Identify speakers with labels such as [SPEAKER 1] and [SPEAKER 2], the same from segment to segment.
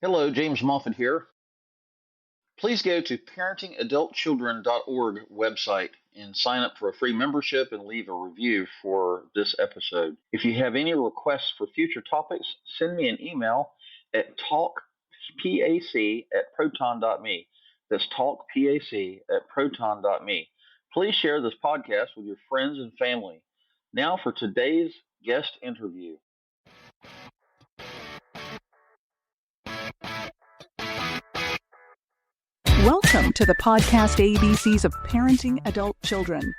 [SPEAKER 1] Hello, James Moffat here. Please go to parentingadultchildren.org website and sign up for a free membership and leave a review for this episode. If you have any requests for future topics, send me an email at talkpac@proton.me. That's talkpac@proton.me. Please share this podcast with your friends and family. Now for today's guest interview.
[SPEAKER 2] Welcome to the podcast ABCs of Parenting Adult Children.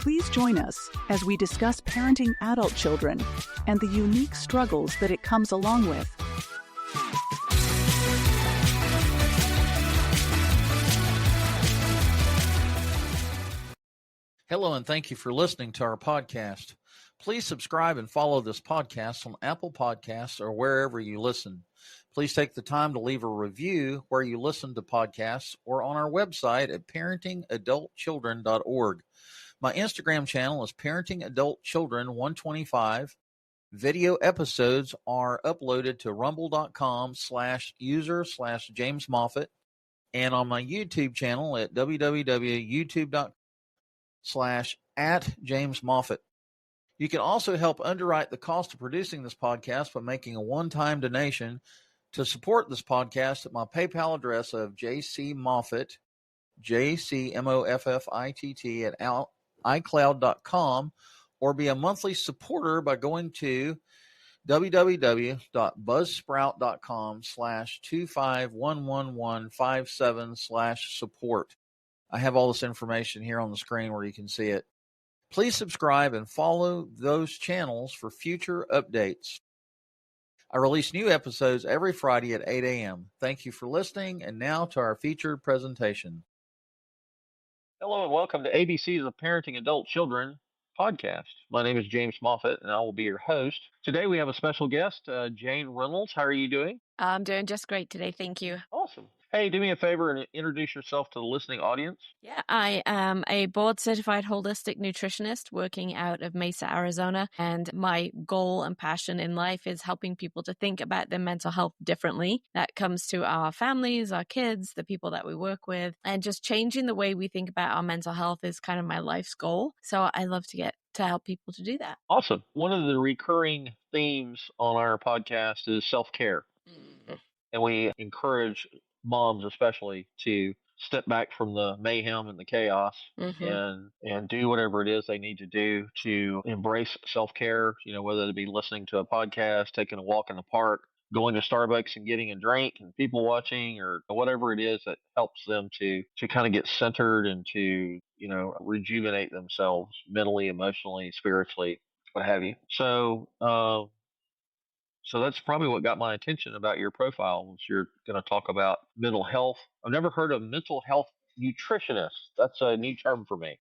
[SPEAKER 2] Please join us as we discuss parenting adult children and the unique struggles that it comes along with.
[SPEAKER 3] Hello, and thank you for listening to our podcast. Please subscribe and follow this podcast on Apple Podcasts or wherever you listen. Please take the time to leave a review where you listen to podcasts or on our website at parentingadultchildren.org. My Instagram channel is parentingadultchildren125. Video episodes are uploaded to rumble.com/user/James Moffat and on my YouTube channel at www.youtube.com/@James Moffat. You can also help underwrite the cost of producing this podcast by making a one-time donation to support this podcast at my PayPal address of jcmoffat, JCMOFFITT at iCloud.com, or be a monthly supporter by going to www.buzzsprout.com/2511157/support. I have all this information here on the screen where you can see it. Please subscribe and follow those channels for future updates. I release new episodes every Friday at 8 a.m. Thank you for listening, and now to our featured presentation.
[SPEAKER 1] Hello and welcome to ABC's of Parenting Adult Children podcast. My name is James Moffat, and I will be your host. Today we have a special guest, Jane Reynolds. How are you doing?
[SPEAKER 4] I'm doing just great today. Thank you.
[SPEAKER 1] Awesome. Hey, do me a favor and introduce yourself to the listening audience.
[SPEAKER 4] Yeah, I am a board-certified holistic nutritionist working out of Mesa, Arizona, and my goal and passion in life is helping people to think about their mental health differently. That comes to our families, our kids, the people that we work with, and just changing the way we think about our mental health is kind of my life's goal. So I love to get to help people to do that.
[SPEAKER 1] Awesome. One of the recurring themes on our podcast is self-care. And we encourage moms especially to step back from the mayhem and the chaos and do whatever it is they need to do to embrace self-care, whether it be listening to a podcast, taking a walk in the park, going to Starbucks and getting a drink and people watching, or whatever it is that helps them to kind of get centered and to rejuvenate themselves mentally, emotionally, spiritually, what have you. So that's probably what got my attention about your profile, was you're going to talk about mental health. I've never heard of mental health nutritionist. That's a new term for me.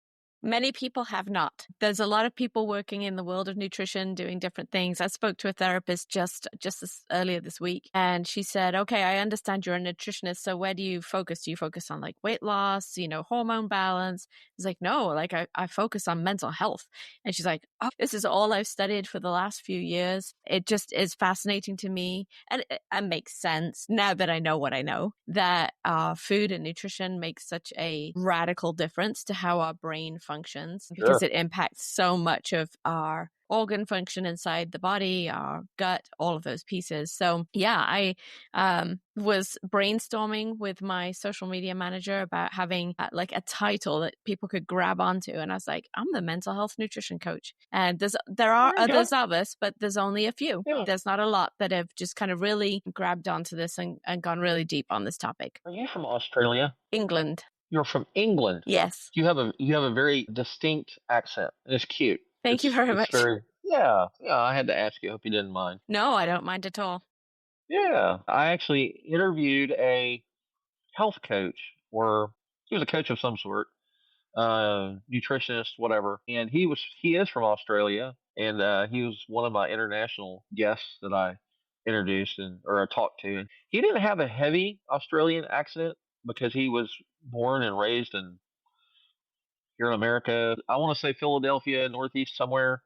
[SPEAKER 4] Many people have not. There's a lot of people working in the world of nutrition doing different things. I spoke to a therapist just earlier this week, and she said, okay, I understand you're a nutritionist, so where do you focus? Do you focus on like weight loss, hormone balance? It's like, no, like I focus on mental health. And she's like, oh, this is all I've studied for the last few years. It just is fascinating to me. And it makes sense now that I know what I know, that food and nutrition makes such a radical difference to how our brain functions, because it impacts so much of our organ function inside the body, our gut, all of those pieces. So yeah, I was brainstorming with my social media manager about having like a title that people could grab onto, and I was like, I'm the mental health nutrition coach. And there are others of us, but there's only a few. Yeah. There's not a lot that have just kind of really grabbed onto this and gone really deep on this topic.
[SPEAKER 1] Are you from Australia?
[SPEAKER 4] England.
[SPEAKER 1] You're from England?
[SPEAKER 4] Yes.
[SPEAKER 1] You have a very distinct accent. It's cute.
[SPEAKER 4] Thank you very much.
[SPEAKER 1] Yeah, I had to ask you. I hope you didn't mind.
[SPEAKER 4] No, I don't mind at all.
[SPEAKER 1] Yeah, I actually interviewed a health coach, or he was a coach of some sort, nutritionist, whatever. And he is from Australia, and he was one of my international guests that I introduced or I talked to. And he didn't have a heavy Australian accent because he was born and raised here in America. I want to say Philadelphia, Northeast somewhere.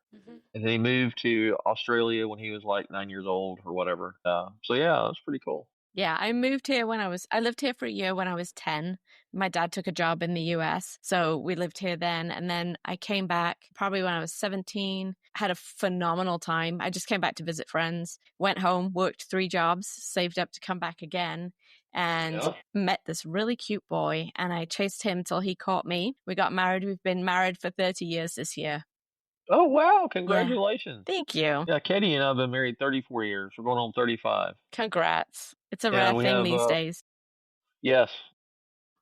[SPEAKER 1] And then he moved to Australia when he was like 9 years old or whatever. So yeah, that's pretty cool.
[SPEAKER 4] Yeah, I moved here I lived here for a year when I was 10. My dad took a job in the US, so we lived here then. And then I came back probably when I was 17, had a phenomenal time. I just came back to visit friends, went home, worked 3 jobs, saved up to come back again, and met this really cute boy. And I chased him till he caught me. We got married. We've been married for 30 years this year.
[SPEAKER 1] Oh, wow. Congratulations.
[SPEAKER 4] Thank you.
[SPEAKER 1] Yeah, Katie and I have been married 34 years. We're going on 35.
[SPEAKER 4] Congrats. It's a rare thing these days.
[SPEAKER 1] Yes.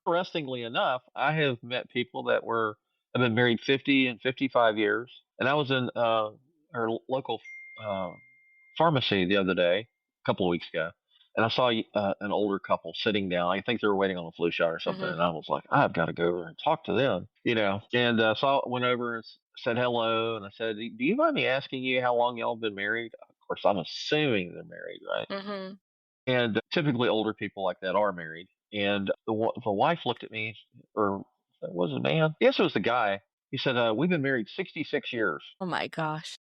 [SPEAKER 1] Interestingly enough, I have met people that have been married 50 and 55 years. And I was in our local pharmacy the other day, a couple of weeks ago, and I saw an older couple sitting down. I think they were waiting on a flu shot or something. And I was like, I've got to go over and talk to them, And so I went over and said hello, and I said, do you mind me asking you how long y'all been married? Of course, I'm assuming they're married, right? And typically older people like that are married. And the wife looked at me, or was it a man? Yes, it was the guy. He said, we've been married 66 years.
[SPEAKER 4] Oh my gosh.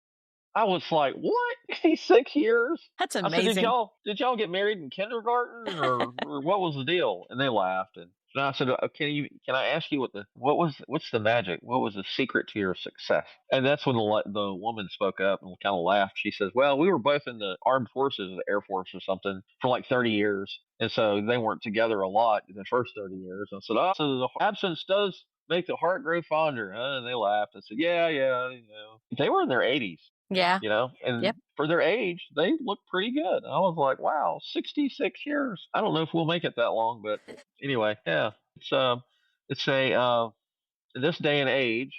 [SPEAKER 1] I was like, what? 6 years?
[SPEAKER 4] That's amazing.
[SPEAKER 1] I said, did y'all get married in kindergarten or what was the deal? And they laughed. And I said, can I ask you what's the magic? What was the secret to your success? And that's when the woman spoke up and kind of laughed. She says, well, we were both in the armed forces, the Air Force or something, for like 30 years. And so they weren't together a lot in the first 30 years. And I said, oh, so the absence does make the heart grow fonder, huh? And they laughed and said, yeah. They were in their 80s.
[SPEAKER 4] Yeah.
[SPEAKER 1] And for their age, they look pretty good. I was like, wow, 66 years. I don't know if we'll make it that long, but anyway, yeah. It's in this day and age,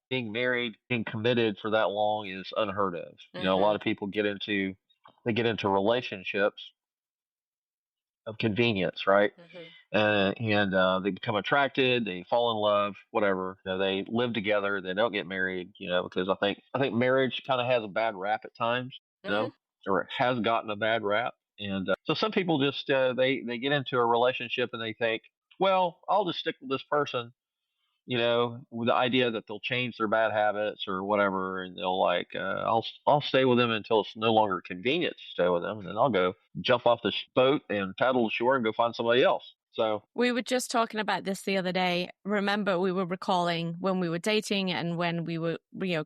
[SPEAKER 1] being married, being committed for that long is unheard of. A lot of people get into relationships of convenience, right? And they become attracted, they fall in love, whatever. They live together, they don't get married, because I think marriage kind of has a bad rap at times, or it has gotten a bad rap. And so some people just they get into a relationship and they think, well, I'll just stick with this person, with the idea that they'll change their bad habits or whatever, and they'll I'll stay with them until it's no longer convenient to stay with them, and then I'll go jump off the boat and paddle to shore and go find somebody else. So
[SPEAKER 4] we were just talking about this the other day. Remember, we were recalling when we were dating and when we were,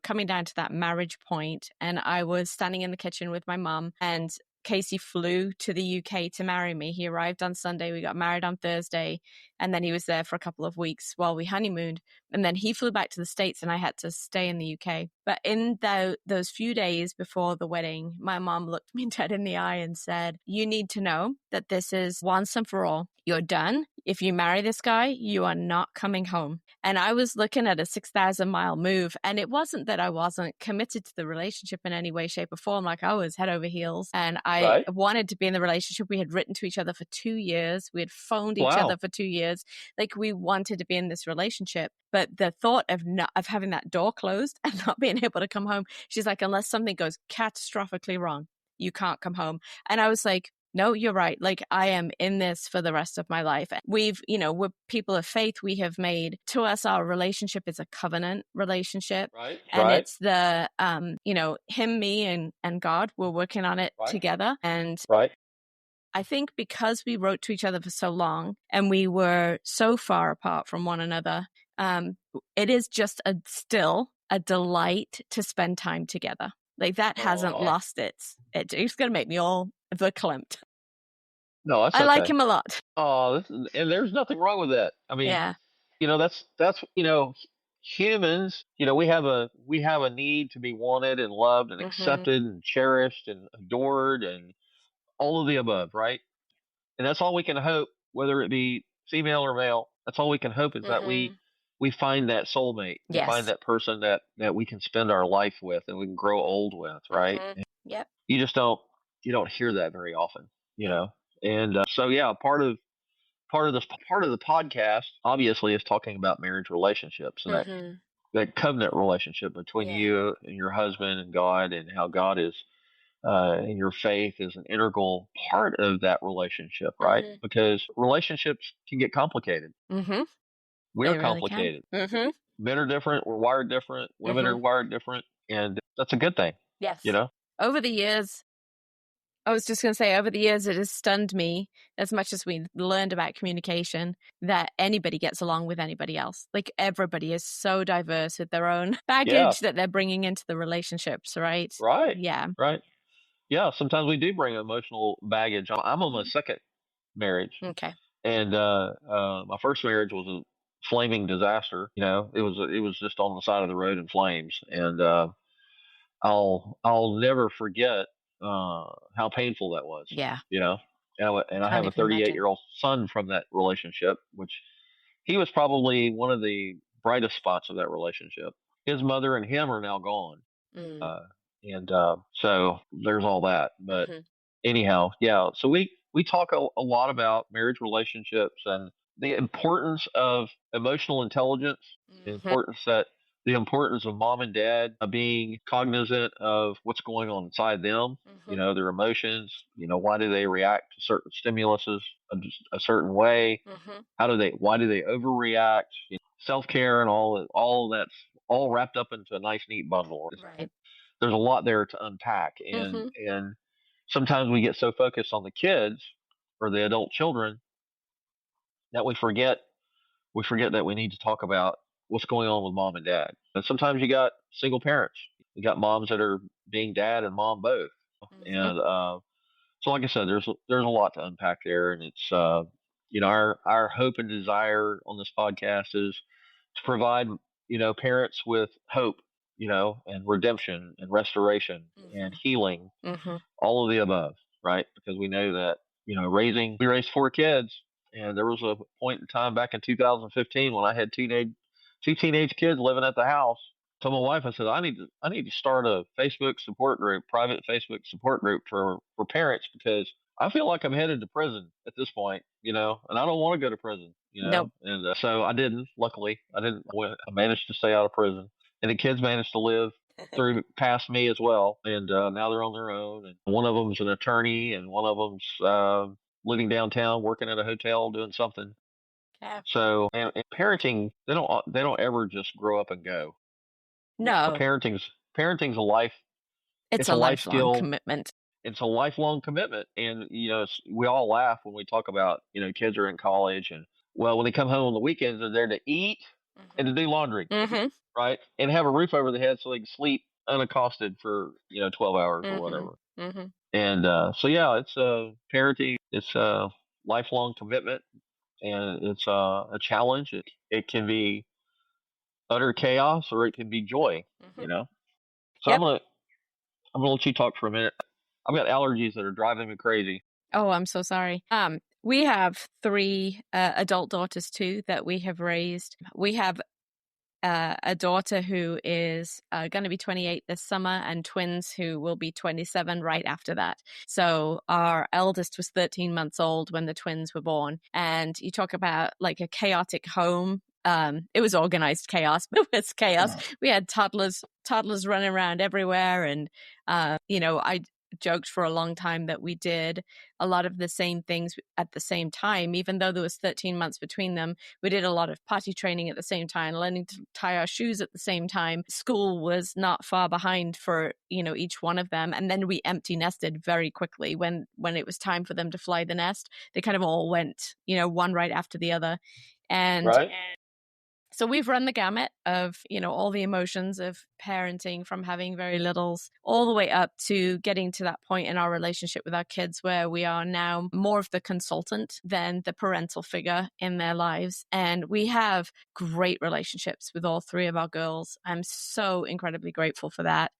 [SPEAKER 4] coming down to that marriage point, and I was standing in the kitchen with my mom, and Casey flew to the UK to marry me. He arrived on Sunday. We got married on Thursday. And then he was there for a couple of weeks while we honeymooned. And then he flew back to the States and I had to stay in the UK. But in those few days before the wedding, my mom looked me dead in the eye and said, you need to know that this is once and for all. You're done. If you marry this guy, you are not coming home. And I was looking at a 6,000-mile move. And it wasn't that I wasn't committed to the relationship in any way, shape, or form. Like, I was head over heels. And I wanted to be in the relationship. We had written to each other for 2 years. We had phoned each other for 2 years. Like, we wanted to be in this relationship. But the thought of having that door closed and not being able to come home, she's like, unless something goes catastrophically wrong, you can't come home. And I was like, no, you're right. Like, I am in this for the rest of my life. We're people of faith. We have made, to us, our relationship is a covenant relationship.
[SPEAKER 1] Right.
[SPEAKER 4] And it's the, him, me, and God, we're working on it together. And I think because we wrote to each other for so long and we were so far apart from one another, it is just still a delight to spend time together. Like, that hasn't lost it's going to make me all verklempt.
[SPEAKER 1] No, that's
[SPEAKER 4] I like him a lot.
[SPEAKER 1] Oh, and there's nothing wrong with that. I mean, that's humans. We have a need to be wanted and loved and accepted and cherished and adored and all of the above, right? And that's all we can hope, whether it be female or male. That's all we can hope is that we find that soulmate. We find that person that we can spend our life with and we can grow old with, right?
[SPEAKER 4] Yep.
[SPEAKER 1] You just don't hear that very often, And so part of the podcast obviously is talking about marriage relationships and that covenant relationship between you and your husband and God, and how God is and your faith is an integral part of that relationship, right? Because relationships can get complicated. We're
[SPEAKER 4] really
[SPEAKER 1] complicated. Men are different. We're wired different. Women are wired different, and that's a good thing.
[SPEAKER 4] Yes. Over the years, I was just going to say, over the years, it has stunned me as much as we learned about communication that anybody gets along with anybody else. Like everybody is so diverse with their own baggage that they're bringing into the relationships, right?
[SPEAKER 1] Right.
[SPEAKER 4] Yeah.
[SPEAKER 1] Right. Yeah. Sometimes we do bring emotional baggage. I'm on my second marriage.
[SPEAKER 4] Okay.
[SPEAKER 1] And my first marriage was a flaming disaster. It was just on the side of the road in flames. And I'll never forget how painful that was.
[SPEAKER 4] Yeah.
[SPEAKER 1] And I have a
[SPEAKER 4] Can't even imagine.
[SPEAKER 1] 38-year-old son from that relationship, which he was probably one of the brightest spots of that relationship. His mother and him are now gone. And so there's all that. But anyhow, yeah. So we talk a lot about marriage relationships and the importance of emotional intelligence, the importance of mom and dad being cognizant of what's going on inside them, their emotions, why do they react to certain stimuluses a certain way? Why do they overreact? Self-care and all that's all wrapped up into a nice, neat bundle.
[SPEAKER 4] Right.
[SPEAKER 1] There's a lot there to unpack. And sometimes we get so focused on the kids or the adult children that we forget that we need to talk about what's going on with mom and dad. And sometimes you got single parents. You got moms that are being dad and mom both. And so like I said, there's a lot to unpack there, and it's our hope and desire on this podcast is to provide parents with hope, and redemption and restoration and healing, all of the above, right? Because we know that we raised 4 kids, and there was a point in time back in 2015 when I had two teenage kids living at the house. So my wife, I said, I need to start a Facebook support group, private Facebook support group for parents, because I feel like I'm headed to prison at this point, and I don't want to go to prison,
[SPEAKER 4] Nope.
[SPEAKER 1] And so I didn't. Luckily, I didn't. I managed to stay out of prison, and the kids managed to live through past me as well, and now they're on their own. And one of them's an attorney, and one of them's living downtown, working at a hotel, doing something.
[SPEAKER 4] Yeah.
[SPEAKER 1] So, and parenting, they don't ever just grow up and go.
[SPEAKER 4] No.
[SPEAKER 1] Parenting's a life.
[SPEAKER 4] It's a
[SPEAKER 1] life
[SPEAKER 4] lifelong
[SPEAKER 1] skill.
[SPEAKER 4] commitment.
[SPEAKER 1] It's a lifelong commitment, and we all laugh when we talk about kids are in college, and well, when they come home on the weekends, they're there to eat and to do laundry, right, and have a roof over their head so they can sleep unaccosted for 12 hours or whatever. And so yeah, it's parenting. It's a lifelong commitment, and it's a challenge. It can be utter chaos or it can be joy. So
[SPEAKER 4] Yep.
[SPEAKER 1] I'm gonna let you talk for a minute. I've got allergies that are driving me crazy.
[SPEAKER 4] Oh, I'm so sorry. We have 3 adult daughters too that we have raised. We have a daughter who is going to be 28 this summer, and twins who will be 27 right after that. So our eldest was 13 months old when the twins were born. And you talk about like a chaotic home. It was organized chaos, but it was chaos. We had toddlers running around everywhere. And, I joked for a long time that we did a lot of the same things at the same time. Even though there was 13 months between them, we did a lot of potty training at the same time, learning to tie our shoes at the same time. School was not far behind for each one of them. And then we empty nested very quickly when it was time for them to fly the nest. They kind of all went one right after the other. And
[SPEAKER 1] right.
[SPEAKER 4] So we've run the gamut of, all the emotions of parenting, from having very littles all the way up to getting to that point in our relationship with our kids where we are now more of the consultant than the parental figure in their lives. And we have great relationships with all 3 of our girls. I'm so incredibly grateful for that.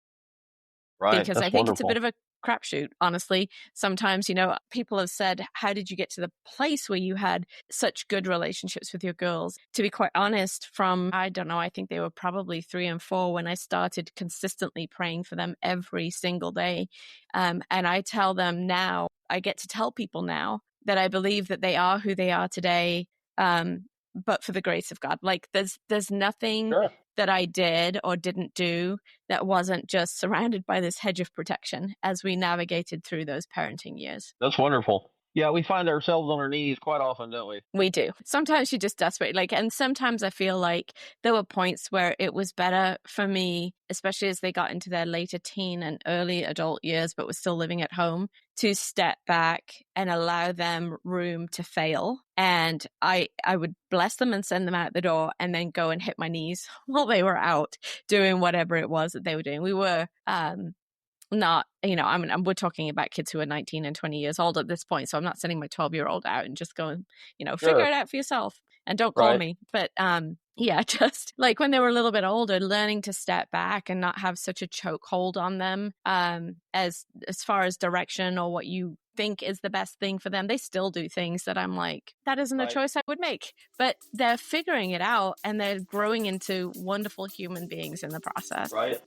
[SPEAKER 1] Right.
[SPEAKER 4] Because
[SPEAKER 1] That's
[SPEAKER 4] I think
[SPEAKER 1] wonderful.
[SPEAKER 4] it's a bit of a crapshoot, honestly. Sometimes, people have said, how did you get to the place where you had such good relationships with your girls? To be quite honest, I don't know, I think they were probably 3 and 4 when I started consistently praying for them every single day. And I tell them now, I get to tell people now that I believe that they are who they are today, but for the grace of God. Like there's nothing that I did or didn't do that wasn't just surrounded by this hedge of protection as we navigated through those parenting years.
[SPEAKER 1] That's wonderful. Yeah, we find ourselves on our knees quite often, don't we?
[SPEAKER 4] We do. Sometimes you just desperate, and sometimes I feel like there were points where it was better for me, especially as they got into their later teen and early adult years, but were still living at home, to step back and allow them room to fail. And I would bless them and send them out the door and then go and hit my knees while they were out doing whatever it was that they were doing. We were, not, we're talking about kids who are 19 and 20 years old at this point. So I'm not sending my 12-year-old out and just going, figure it out for yourself and don't call me. But yeah, just like when they were a little bit older, learning to step back and not have such a chokehold on them as far as direction or what you think is the best thing for them. They still do things that I'm like, that isn't a choice I would make. But they're figuring it out and they're growing into wonderful human beings in the process.
[SPEAKER 1] Right.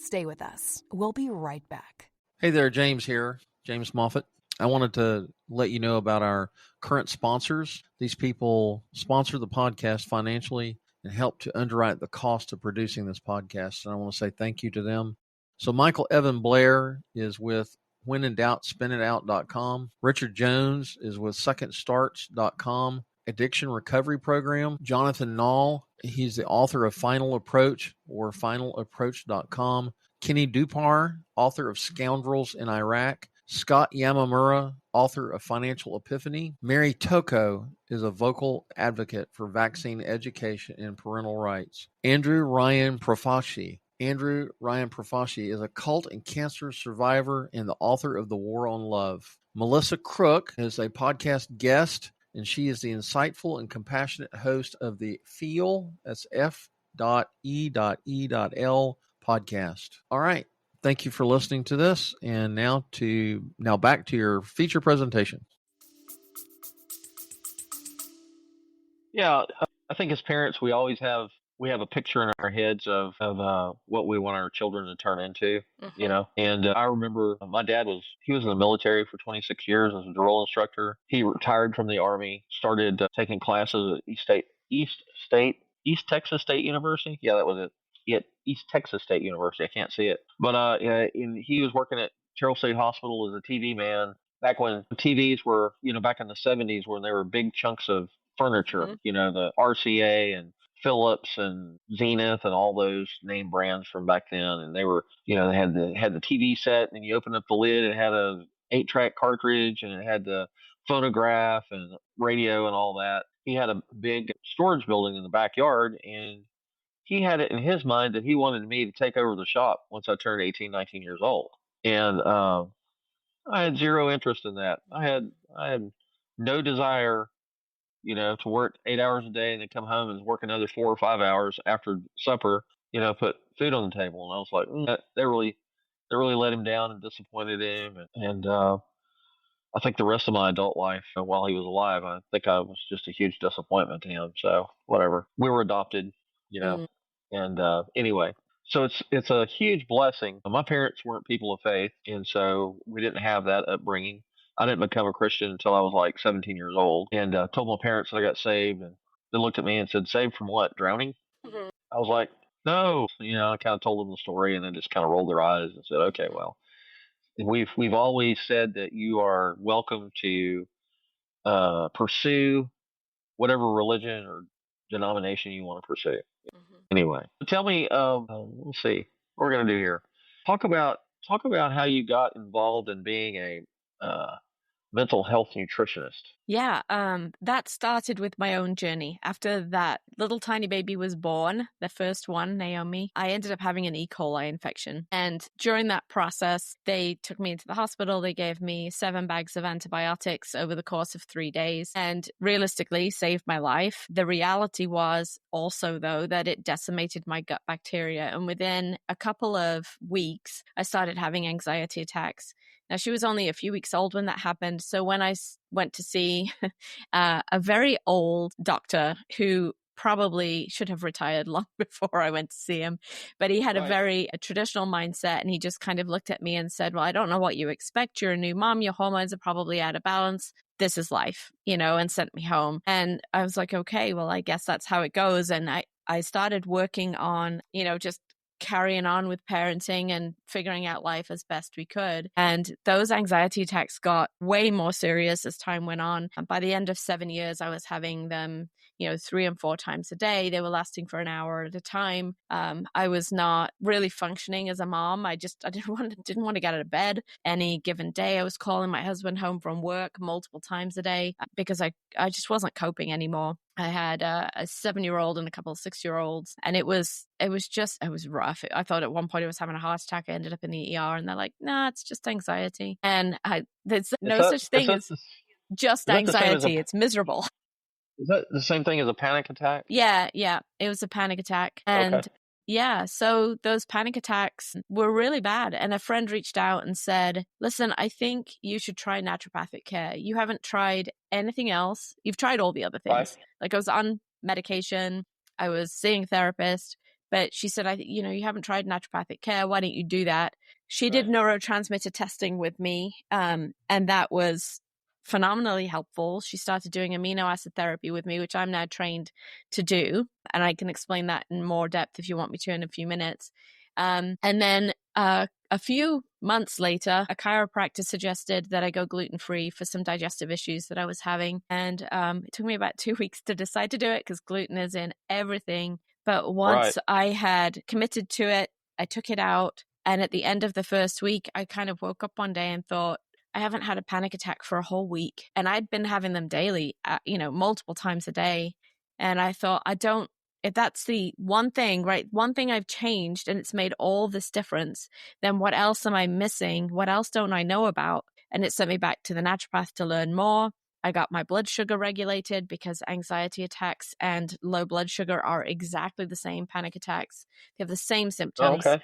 [SPEAKER 5] Stay with us. We'll be right back.
[SPEAKER 3] Hey there, James here, James Moffitt. I wanted to let you know about our current sponsors. These people sponsor the podcast financially and help to underwrite the cost of producing this podcast. And I want to say thank you to them. So Michael Evan Blair is with whenindoubt.spinitout.com. Richard Jones is with secondstarts.com. Addiction Recovery Program. Jonathan Nall, he's the author of Final Approach or finalapproach.com. Kenny Dupar, author of Scoundrels in Iraq. Scott Yamamura, author of Financial Epiphany. Mary Toko is a vocal advocate for vaccine education and parental rights. Andrew Ryan Profashi is a cult and cancer survivor and the author of The War on Love. Melissa Crook is a podcast guest, and she is the insightful and compassionate host of the Feel, that's F.E.E.L podcast. All right. Thank you for listening to this. And now back to your feature presentation.
[SPEAKER 1] Yeah, I think as parents, we have a picture in our heads of what we want our children to turn into, And I remember my dad was in the military for 26 years as a drill instructor. He retired from the Army, started taking classes at East Texas State University. Yeah, that was it. East Texas State University. I can't see it, but he was working at Terrell State Hospital as a TV man back when TVs were, back in the 70s when they were big chunks of furniture, the RCA and Philips and Zenith and all those name brands from back then, and they were, they had the TV set, and you open up the lid, it had a 8-track cartridge, and it had the phonograph and radio and all that. He had a big storage building in the backyard, and he had it in his mind that he wanted me to take over the shop once I turned 18, 19 years old. And I had zero interest in that. I had no desire, to work 8 hours a day and then come home and work another 4 or 5 hours after supper, put food on the table. And I was like, they really let him down and disappointed him. And I think the rest of my adult life while he was alive, I think I was just a huge disappointment to him. So whatever. We were adopted, And anyway, so it's a huge blessing. My parents weren't people of faith, and so we didn't have that upbringing. I didn't become a Christian until I was like 17 years old, and told my parents that I got saved, and they looked at me and said, "Saved from what? Drowning?" Mm-hmm. I was like, "No." I kind of told them the story, and then just kind of rolled their eyes and said, "Okay, well." And we've always said that you are welcome to pursue whatever religion or denomination you want to pursue. Mm-hmm. Anyway, tell me, let's see what we're going to do here. Talk about how you got involved in being a mental health nutritionist.
[SPEAKER 4] Yeah, that started with my own journey. After that little tiny baby was born, the first one, Naomi, I ended up having an E. coli infection. And during that process, they took me into the hospital. They gave me 7 bags of antibiotics over the course of 3 days and realistically saved my life. The reality was also, though, that it decimated my gut bacteria. And within a couple of weeks, I started having anxiety attacks. Now, she was only a few weeks old when that happened. So when I went to see a very old doctor who probably should have retired long before I went to see him, but he had a very traditional mindset, and he just kind of looked at me and said, "Well, I don't know what you expect. You're a new mom. Your hormones are probably out of balance. This is life," and sent me home. And I was like, okay, well, I guess that's how it goes. And I started working on, just carrying on with parenting and figuring out life as best we could. And those anxiety attacks got way more serious as time went on. And by the end of 7 years, I was having them, 3 and 4 times a day. They were lasting for an hour at a time. I was not really functioning as a mom. I didn't want to get out of bed any given day. I was calling my husband home from work multiple times a day because I just wasn't coping anymore. I had a 7-year-old and a couple of 6-year-olds, and it was rough. I thought at one point I was having a heart attack. I ended up in the ER, and they're like, "Nah, it's just anxiety." And there's no such thing as just anxiety. It's miserable.
[SPEAKER 1] Is that the same thing as a panic attack?
[SPEAKER 4] Yeah, it was a panic attack. And
[SPEAKER 1] Okay.
[SPEAKER 4] yeah, so those panic attacks were really bad. And a friend reached out and said, "Listen, I think you should try naturopathic care. You haven't tried anything else. You've tried all the other things."
[SPEAKER 1] Right.
[SPEAKER 4] Like I was on medication, I was seeing a therapist, but she said, you haven't tried naturopathic care. Why don't you do that?" She did neurotransmitter testing with me, and that was phenomenally helpful. She started doing amino acid therapy with me, which I'm now trained to do. And I can explain that in more depth if you want me to in a few minutes. And then a few months later, a chiropractor suggested that I go gluten-free for some digestive issues that I was having. And it took me about 2 weeks to decide to do it because gluten is in everything. But once I had committed to it, I took it out. And at the end of the first week, I kind of woke up one day and thought, I haven't had a panic attack for a whole week. And I'd been having them daily, multiple times a day. And I thought, if that's the one thing I've changed and it's made all this difference, then what else am I missing? What else don't I know about? And it sent me back to the naturopath to learn more. I got my blood sugar regulated because anxiety attacks and low blood sugar are exactly the same panic attacks. They have the same symptoms.
[SPEAKER 1] Okay.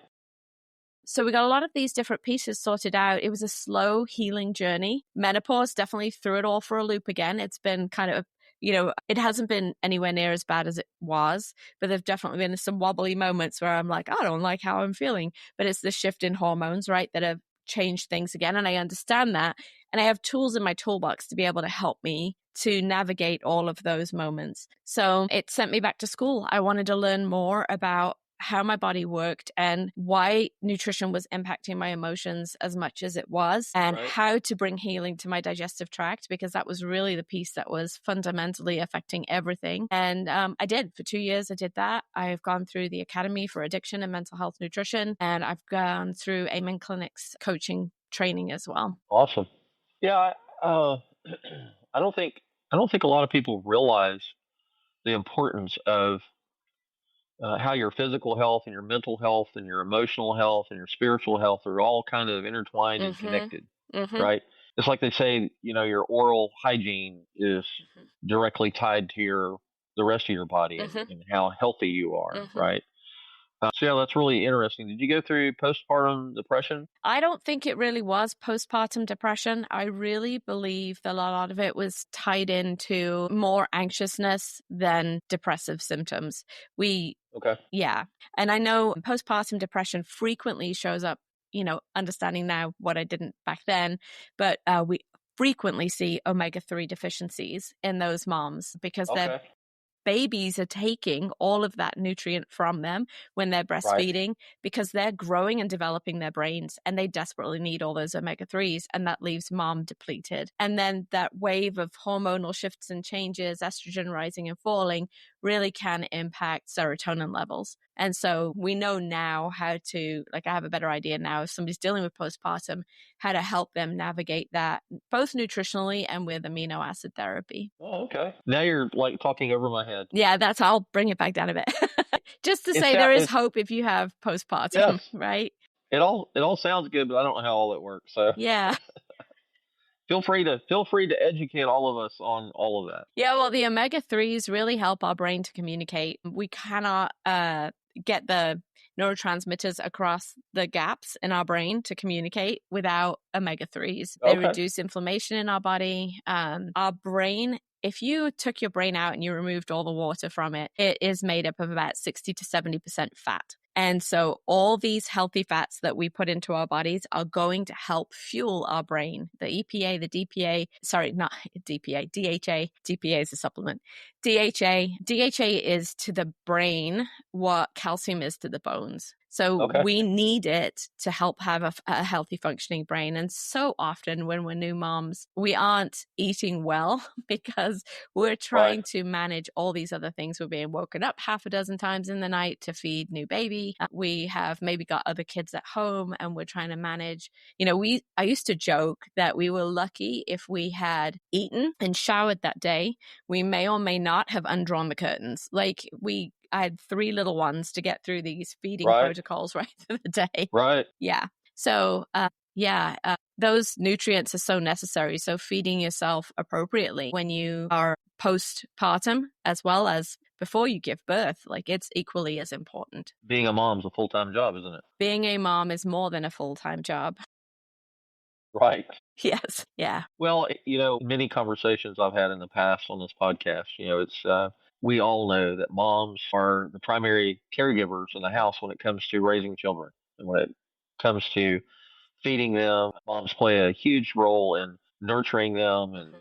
[SPEAKER 4] So we got a lot of these different pieces sorted out. It was a slow healing journey. Menopause definitely threw it all for a loop again. It's been kind of, it hasn't been anywhere near as bad as it was, but there've definitely been some wobbly moments where I'm like, I don't like how I'm feeling. But it's the shift in hormones, right, that have changed things again. And I understand that. And I have tools in my toolbox to be able to help me to navigate all of those moments. So it sent me back to school. I wanted to learn more about how my body worked and why nutrition was impacting my emotions as much as it was, and how to bring healing to my digestive tract, because that was really the piece that was fundamentally affecting everything. And I did. For 2 years, I did that. I've gone through the Academy for Addiction and Mental Health Nutrition, and I've gone through Amen Clinic's coaching training as well.
[SPEAKER 1] Awesome. Yeah, I don't think a lot of people realize the importance of how your physical health and your mental health and your emotional health and your spiritual health are all kind of intertwined and connected, right? It's like they say, your oral hygiene is directly tied to the rest of your body and how healthy you are, right? So yeah, that's really interesting. Did you go through postpartum depression?
[SPEAKER 4] I don't think it really was postpartum depression. I really believe that a lot of it was tied into more anxiousness than depressive symptoms. Yeah. And I know postpartum depression frequently shows up, understanding now what I didn't back then, but we frequently see omega-3 deficiencies in those moms because their babies are taking all of that nutrient from them when they're breastfeeding because they're growing and developing their brains, and they desperately need all those omega-3s, and that leaves mom depleted. And then that wave of hormonal shifts and changes, estrogen rising and falling, really can impact serotonin levels. And so we know now how to, I have a better idea now if somebody's dealing with postpartum, how to help them navigate that, both nutritionally and with amino acid therapy.
[SPEAKER 1] Oh, okay. Now you're talking over my head.
[SPEAKER 4] Yeah, I'll bring it back down a bit. Just to say there is hope if you have postpartum, right?
[SPEAKER 1] It all sounds good, but I don't know how all it works. So
[SPEAKER 4] yeah.
[SPEAKER 1] Feel free to educate all of us on all of that.
[SPEAKER 4] Yeah, well, the omega-3s really help our brain to communicate. We cannot get the neurotransmitters across the gaps in our brain to communicate without omega-3s. They reduce inflammation in our body. Our brain, if you took your brain out and you removed all the water from it, it is made up of about 60 to 70% fat. And so all these healthy fats that we put into our bodies are going to help fuel our brain. The EPA, the DPA, sorry, not DPA, DHA. DPA is a supplement. DHA is to the brain what calcium is to the bones. So
[SPEAKER 1] Okay.
[SPEAKER 4] we need it to help have a healthy functioning brain. And so often when we're new moms, we aren't eating well because we're trying to manage all these other things. We're being woken up half a dozen times in the night to feed new baby. We have maybe got other kids at home and we're trying to manage. I used to joke that we were lucky if we had eaten and showered that day. We may or may not have undrawn the curtains. I had 3 little ones to get through these feeding protocols right through the day.
[SPEAKER 1] Right.
[SPEAKER 4] Yeah. So, those nutrients are so necessary. So feeding yourself appropriately when you are postpartum as well as before you give birth, it's equally as important.
[SPEAKER 1] Being a mom's a full-time job, isn't it?
[SPEAKER 4] Being a mom is more than a full-time job.
[SPEAKER 1] Right.
[SPEAKER 4] Yes. Yeah.
[SPEAKER 1] Well, many conversations I've had in the past on this podcast, it's we all know that moms are the primary caregivers in the house when it comes to raising children. And when it comes to feeding them, moms play a huge role in nurturing them and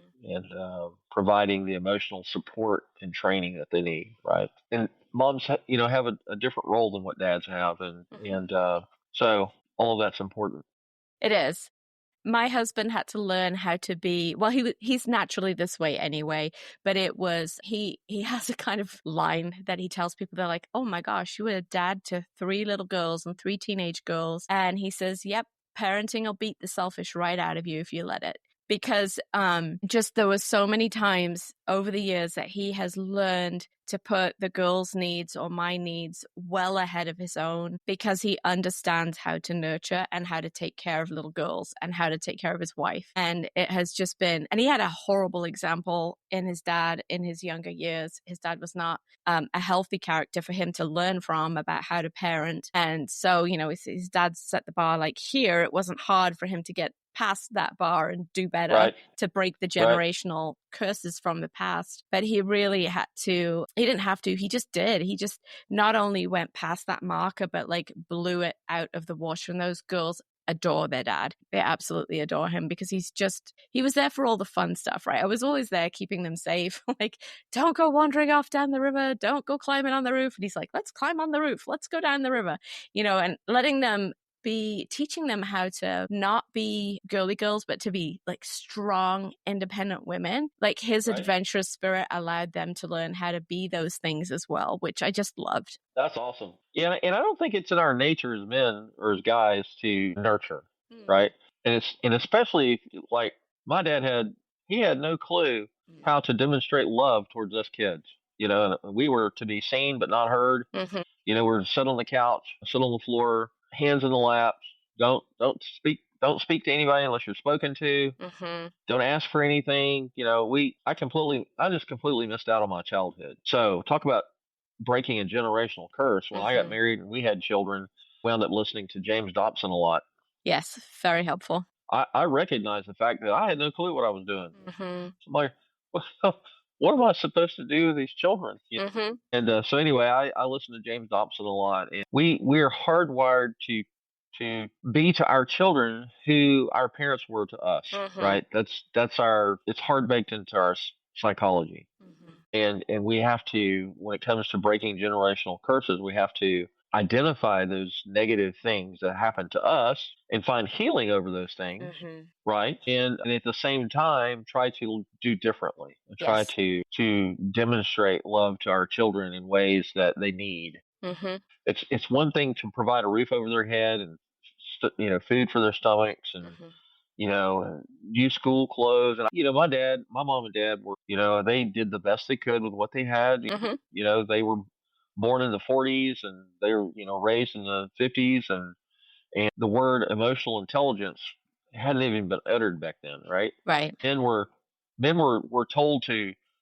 [SPEAKER 1] providing the emotional support and training that they need, right? And moms, have a different role than what dads have, and so all of that's important.
[SPEAKER 4] It is. My husband had to learn how to be, well, he's naturally this way anyway, but he has a kind of line that he tells people. They're like, oh my gosh, you were a dad to 3 little girls and 3 teenage girls. And he says, yep, parenting will beat the selfish right out of you if you let it. Because just there were so many times over the years that he has learned to put the girls' needs or my needs well ahead of his own because he understands how to nurture and how to take care of little girls and how to take care of his wife. And it has just been, and he had a horrible example in his dad in his younger years. His dad was not a healthy character for him to learn from about how to parent. And so, his dad set the bar here. It wasn't hard for him to get past that bar and do better to break the generational curses from the past. But he really he didn't have to, he just did. He just not only went past that marker, but blew it out of the wash. And those girls adore their dad. They absolutely adore him because he was there for all the fun stuff, right? I was always there keeping them safe. Don't go wandering off down the river. Don't go climbing on the roof. And he's like, let's climb on the roof. Let's go down the river, and letting them teaching them how to not be girly girls, but to be strong, independent women. His adventurous spirit allowed them to learn how to be those things as well, which I just loved.
[SPEAKER 1] That's awesome. Yeah, and I don't think it's in our nature as men or as guys to nurture, right? And especially my dad had no clue how to demonstrate love towards us kids. And we were to be seen but not heard. We're to sit on the couch, sit on the floor, hands in the laps. Don't speak to anybody unless you're spoken to. Don't ask for anything. I just completely missed out on my childhood. So talk about breaking a generational curse. When I got married and we had children, wound up listening to James Dobson a lot.
[SPEAKER 4] Yes, very helpful.
[SPEAKER 1] I recognized the fact that I had no clue what I was doing. So I'm like, what am I supposed to do with these children? And so anyway, I listened to James Dobson a lot, and we're hardwired to be to our children who our parents were to us, right? It's hard baked into our psychology, and we have to, when it comes to breaking generational curses, we have to identify those negative things that happen to us and find healing over those things, right? And at the same time, try to do differently and try to demonstrate love to our children in ways that they need. It's one thing to provide a roof over their head and food for their stomachs and new school clothes. And my mom and dad were, they did the best they could with what they had. They were born in the 40s and they were, raised in the 50s, and the word emotional intelligence hadn't even been uttered back then, right?
[SPEAKER 4] Right.
[SPEAKER 1] Men were told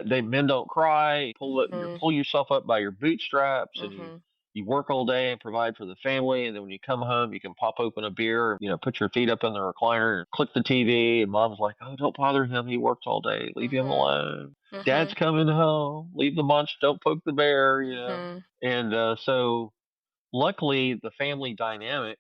[SPEAKER 1] men don't cry, pull yourself up by your bootstraps, and you work all day and provide for the family, and then when you come home, you can pop open a beer, put your feet up in the recliner and click the TV, and mom's like, oh, don't bother him, he works all day, leave him alone. Dad's coming home, leave the munch, don't poke the bear, And so luckily the family dynamic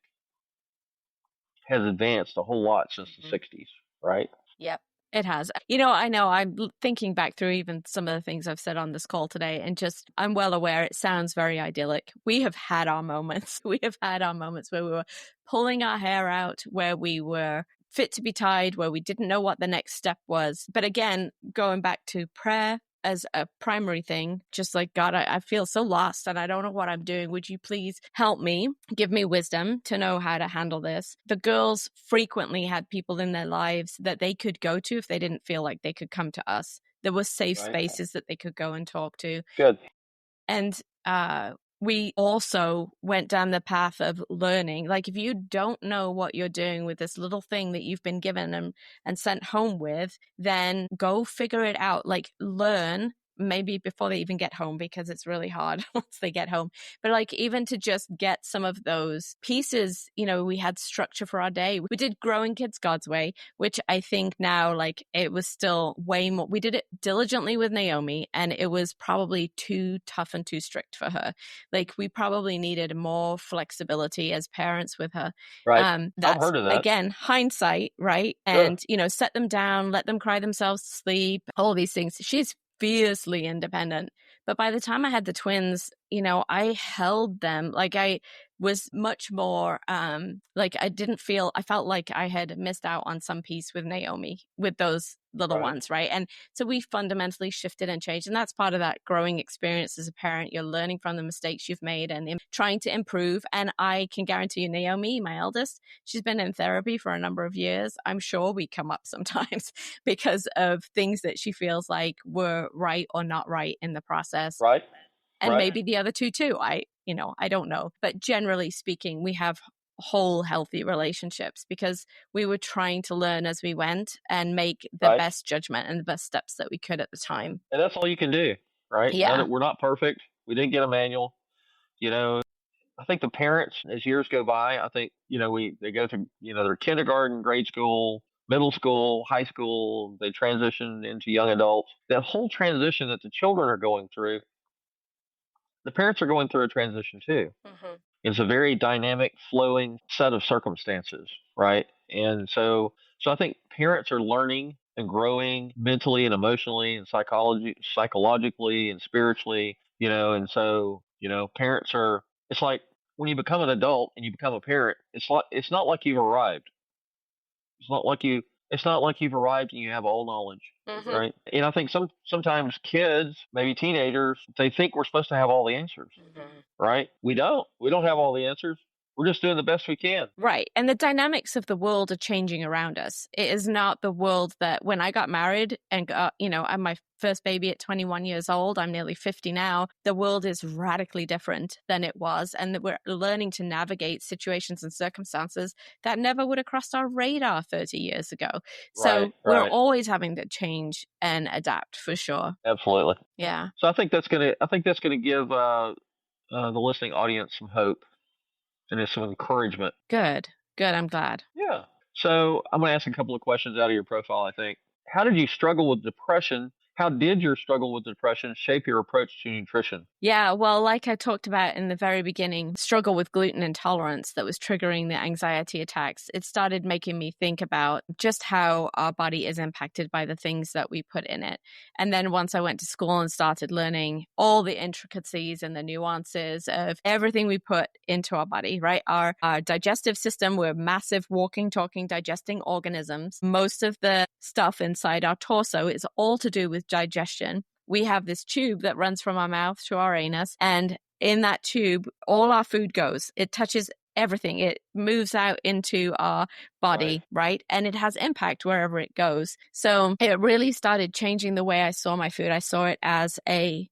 [SPEAKER 1] has advanced a whole lot since the 60s, right?
[SPEAKER 4] Yep. It has. I know I'm thinking back through even some of the things I've said on this call today, and just, I'm well aware it sounds very idyllic. We have had our moments. We have had our moments where we were pulling our hair out, where we were fit to be tied, where we didn't know what the next step was. But again, going back to prayer as a primary thing, just like, God, I feel so lost and I don't know what I'm doing. Would you please help me? Give me wisdom to know how to handle this. The girls frequently had people in their lives that they could go to if they didn't feel like they could come to us. There were safe spaces that they could go and talk to.
[SPEAKER 1] Good.
[SPEAKER 4] And we also went down the path of learning. Like, if you don't know what you're doing with this little thing that you've been given and sent home with, then go figure it out. Like, learn, maybe before they even get home, because it's really hard once they get home. But like, even to just get some of those pieces, we had structure for our day. We did Growing Kids God's Way, which I think now, like, it was still way more. We did it diligently with Naomi, and it was probably too tough and too strict for her. Like, we probably needed more flexibility as parents with her.
[SPEAKER 1] Right.
[SPEAKER 4] That's,
[SPEAKER 1] I've heard of that.
[SPEAKER 4] again, hindsight, right?
[SPEAKER 1] Sure.
[SPEAKER 4] And, set them down, let them cry themselves to sleep, all these things. She's fiercely independent. But by the time I had the twins, I held them. Like, I was much more like, I felt like I had missed out on some piece with Naomi, with those little ones, right? And so we fundamentally shifted and changed. And that's part of that growing experience as a parent. You're learning from the mistakes you've made and trying to improve. And I can guarantee you, Naomi, my eldest, she's been in therapy for a number of years. I'm sure we come up sometimes because of things that she feels like were right or not right in the process.
[SPEAKER 1] Right.
[SPEAKER 4] And maybe the other two too. I don't know. But generally speaking, we have whole healthy relationships because we were trying to learn as we went and make the best judgment and the best steps that we could at the time.
[SPEAKER 1] And that's all you can do, right?
[SPEAKER 4] Yeah.
[SPEAKER 1] We're not perfect. We didn't get a manual. I think the parents, as years go by, I think, they go through, their kindergarten, grade school, middle school, high school, they transition into young adults. That whole transition that the children are going through, the parents are going through a transition too. Mm-hmm. It's a very dynamic, flowing set of circumstances, right? And so I think parents are learning and growing mentally and emotionally and psychologically and spiritually, and so, parents are, it's like when you become an adult and you become a parent, it's not like you've arrived. It's not like you've arrived and you have all knowledge, mm-hmm. right? And I think sometimes kids, maybe teenagers, they think we're supposed to have all the answers, mm-hmm. right? We don't. We don't have all the answers. We're just doing the best we can.
[SPEAKER 4] Right. And the dynamics of the world are changing around us. It is not the world that when I got married and got, I had my first baby at 21 years old, I'm nearly 50 now. The world is radically different than it was. And that we're learning to navigate situations and circumstances that never would have crossed our radar 30 years ago. So we're always having to change and adapt for sure.
[SPEAKER 1] Absolutely.
[SPEAKER 4] Yeah.
[SPEAKER 1] So I think that's gonna give the listening audience some hope. And it's some encouragement.
[SPEAKER 4] Good. I'm glad.
[SPEAKER 1] Yeah. So I'm going to ask a couple of questions out of your profile, I think. How did you struggle with depression? How did your struggle with depression shape your approach to nutrition?
[SPEAKER 4] Yeah, well, like I talked about in the very beginning, struggle with gluten intolerance that was triggering the anxiety attacks. It started making me think about just how our body is impacted by the things that we put in it. And then once I went to school and started learning all the intricacies and the nuances of everything we put into our body, right? Our digestive system, we're massive walking, talking, digesting organisms. Most of the stuff inside our torso is all to do with digestion. We have this tube that runs from our mouth to our anus, and in that tube, all our food goes. It touches everything. It moves out into our body, right? And it has impact wherever it goes. So it really started changing the way I saw my food. I saw it as a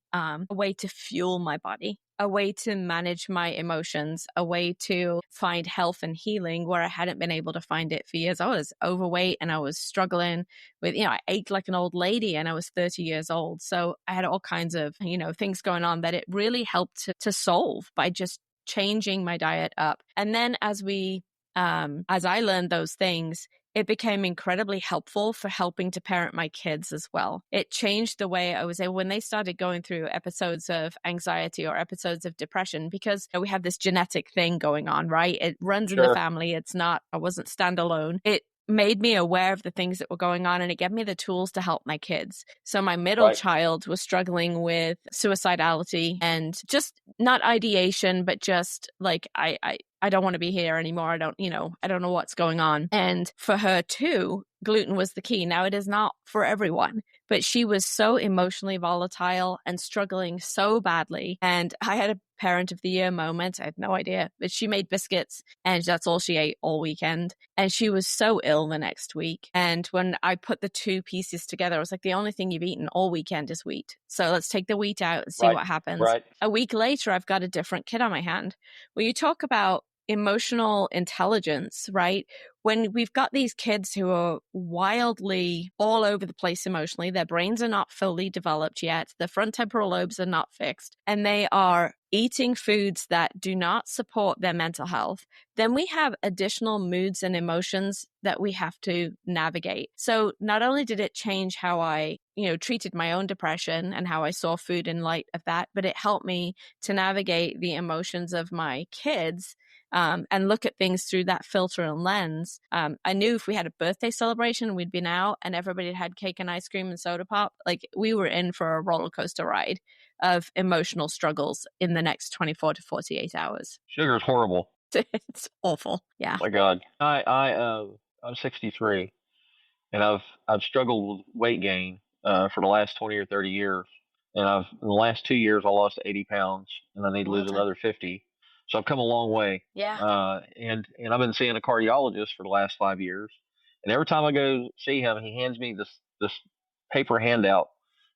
[SPEAKER 4] way to fuel my body, a way to manage my emotions, a way to find health and healing where I hadn't been able to find it for years. I was overweight and I was struggling with, I ate like an old lady and I was 30 years old. So I had all kinds of, things going on that it really helped to solve by just changing my diet up. And then as I learned those things, it became incredibly helpful for helping to parent my kids as well. It changed the way I was able, when they started going through episodes of anxiety or episodes of depression, because we have this genetic thing going on, right? It runs in the family. I wasn't standalone. It made me aware of the things that were going on, and it gave me the tools to help my kids. So my middle child was struggling with suicidality and just not ideation, but just like, I don't want to be here anymore. I don't know what's going on. And for her too, gluten was the key. Now, it is not for everyone, but she was so emotionally volatile and struggling so badly. And I had a parent of the year moment. I had no idea, but she made biscuits and that's all she ate all weekend. And she was so ill the next week. And when I put the two pieces together, I was like, the only thing you've eaten all weekend is wheat. So let's take the wheat out and see what happens. A week later, I've got a different kid on my hand. Well, you talk about emotional intelligence, right? When we've got these kids who are wildly all over the place emotionally, their brains are not fully developed yet, the front temporal lobes are not fixed, and they are eating foods that do not support their mental health, then we have additional moods and emotions that we have to navigate. So not only did it change how I, treated my own depression and how I saw food in light of that, but it helped me to navigate the emotions of my kids and look at things through that filter and lens. I knew if we had a birthday celebration, we'd been out and everybody had cake and ice cream and soda pop, like we were in for a roller coaster ride of emotional struggles in the next 24 to 48 hours.
[SPEAKER 1] Sugar is horrible.
[SPEAKER 4] It's awful. Yeah.
[SPEAKER 1] Oh my God. I'm 63 and I've struggled with weight gain for the last 20 or 30 years. And in the last 2 years, I lost 80 pounds and I need to lose another 50. So I've come a long way.
[SPEAKER 4] Yeah.
[SPEAKER 1] And I've been seeing a cardiologist for the last 5 years. And every time I go see him, he hands me this paper handout.